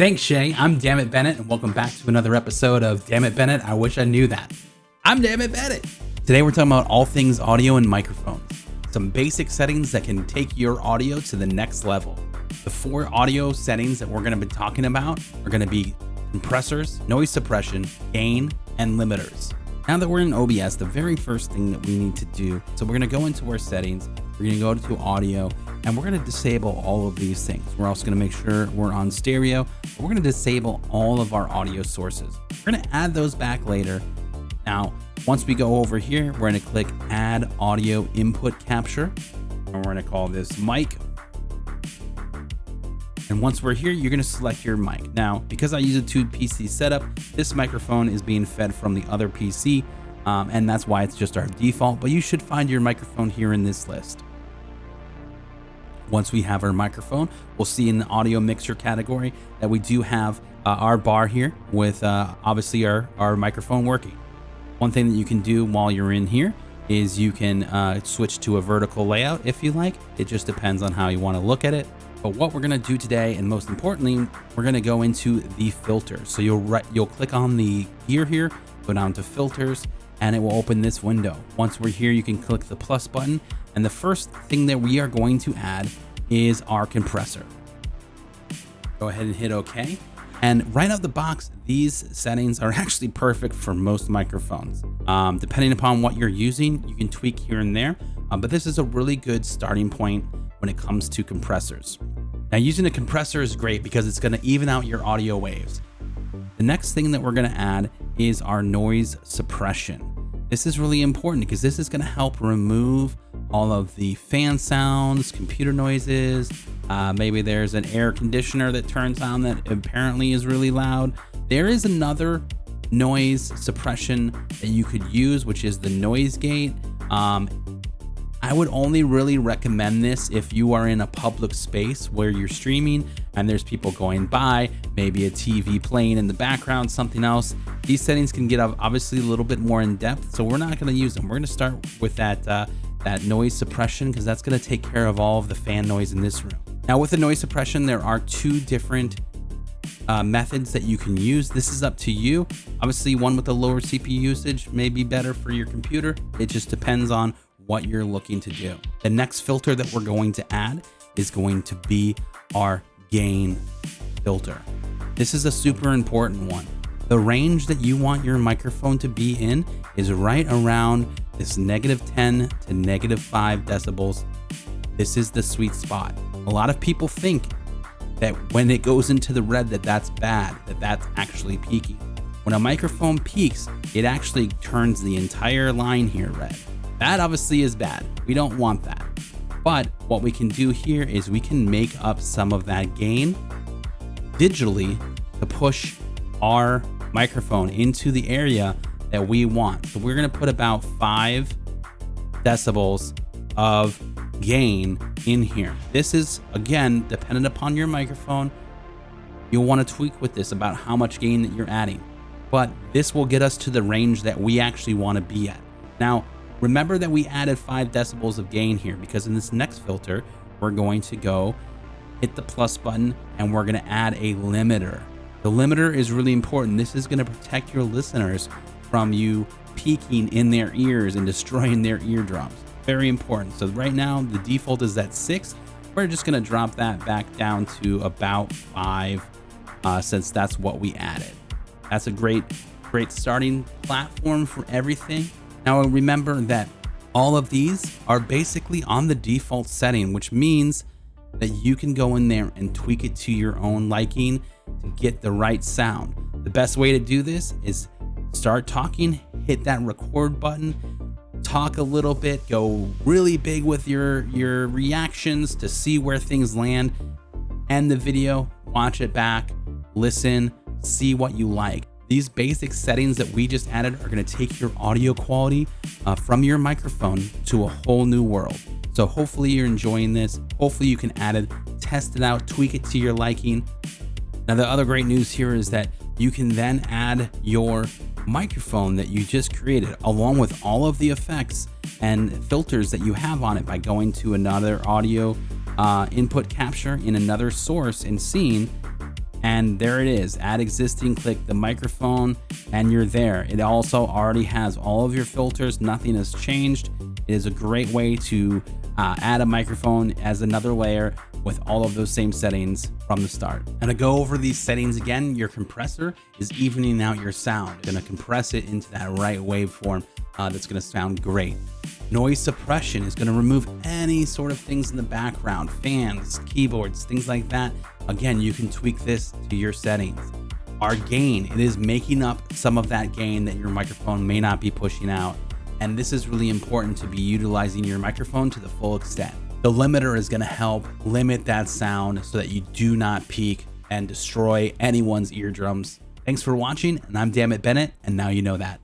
Thanks, Shay. I'm DamnitBennett, and welcome back to another episode of DamnitBennett. I wish I knew that. I'm DamnitBennett. Today we're talking about all things audio and microphones. Some basic settings that can take your audio to the next level. The 4 audio settings that we're going to be talking about are going to be compressors, noise suppression, gain, and limiters. Now that we're in OBS, the very first thing that we need to do, so we're going to go into our settings, we're going to go to audio, and we're going to disable all of these things. We're also going to make sure we're on stereo, but we're going to disable all of our audio sources. We're going to add those back later. Now, once we go over here, we're going to click Add Audio Input Capture, and we're going to call this mic. And once we're here, you're going to select your mic. Now, because I use a 2 PC setup, this microphone is being fed from the other PC, and that's why it's just our default, but you should find your microphone here in this list. Once we have our microphone, we'll see in the audio mixer category that we do have our bar here with obviously our microphone working. One thing that you can do while you're in here is you can switch to a vertical layout if you like. It just depends on how you want to look at it. But what we're going to do today, and most importantly, we're going to go into the filters. So you'll click on the gear here, go down to filters, and it will open this window. Once we're here, you can click the plus button. And the first thing that we are going to add is our compressor. Go ahead and hit OK. And right out the box, these settings are actually perfect for most microphones. Depending upon what you're using, you can tweak here and there. But this is a really good starting point when it comes to compressors. Now, using a compressor is great because it's going to even out your audio waves. The next thing that we're going to add is our noise suppression. This is really important because this is going to help remove all of the fan sounds, computer noises. Maybe there's an air conditioner that turns on that apparently is really loud. There is another noise suppression that you could use, which is the noise gate. I would only really recommend this if you are in a public space where you're streaming and there's people going by, maybe a TV playing in the background, something else. These settings can get obviously a little bit more in depth, so we're not going to use them. We're going to start with that noise suppression because that's going to take care of all of the fan noise in this room. Now, with the noise suppression, there are 2 different methods that you can use. This is up to you. Obviously, one with a lower CPU usage may be better for your computer. It just depends on what you're looking to do. The next filter that we're going to add is going to be our gain filter. This is a super important one. The range that you want your microphone to be in is right around this -10 to -5 decibels. This is the sweet spot. A lot of people think that when it goes into the red that's bad, that's actually peaking. When a microphone peaks, it actually turns the entire line here red. That obviously is bad. We don't want that. But what we can do here is we can make up some of that gain digitally to push our microphone into the area that we want. So we're going to put about 5 decibels of gain in here. This is, again, dependent upon your microphone. You'll want to tweak with this about how much gain that you're adding. But this will get us to the range that we actually want to be at. Now, remember that we added 5 decibels of gain here because in this next filter, we're going to go hit the plus button and we're going to add a limiter. The limiter is really important. This is going to protect your listeners from you peaking in their ears and destroying their eardrums. Very important. So right now the default is at 6. We're just going to drop that back down to about 5 since that's what we added. That's a great starting platform for everything. Now remember that all of these are basically on the default setting, which means that you can go in there and tweak it to your own liking to get the right sound. The best way to do this is start talking, hit that record button, talk a little bit, go really big with your reactions to see where things land, end the video, watch it back, listen, see what you like. These basic settings that we just added are going to take your audio quality from your microphone to a whole new world. So hopefully you're enjoying this. Hopefully you can add it, test it out, tweak it to your liking. Now, the other great news here is that you can then add your microphone that you just created along with all of the effects and filters that you have on it by going to another audio input capture in another source and scene And there it is, add existing, click the microphone, and you're there. It also already has all of your filters, nothing has changed. It is a great way to add a microphone as another layer with all of those same settings from the start. And to go over these settings again, your compressor is evening out your sound. You're gonna compress it into that right waveform that's gonna sound great. Noise suppression is gonna remove any sort of things in the background, fans, keyboards, things like that. Again, you can tweak this to your settings. Our gain, it is making up some of that gain that your microphone may not be pushing out. And this is really important to be utilizing your microphone to the full extent. The limiter is gonna help limit that sound so that you do not peak and destroy anyone's eardrums. Thanks for watching, and I'm DamnitBennett, and now you know that.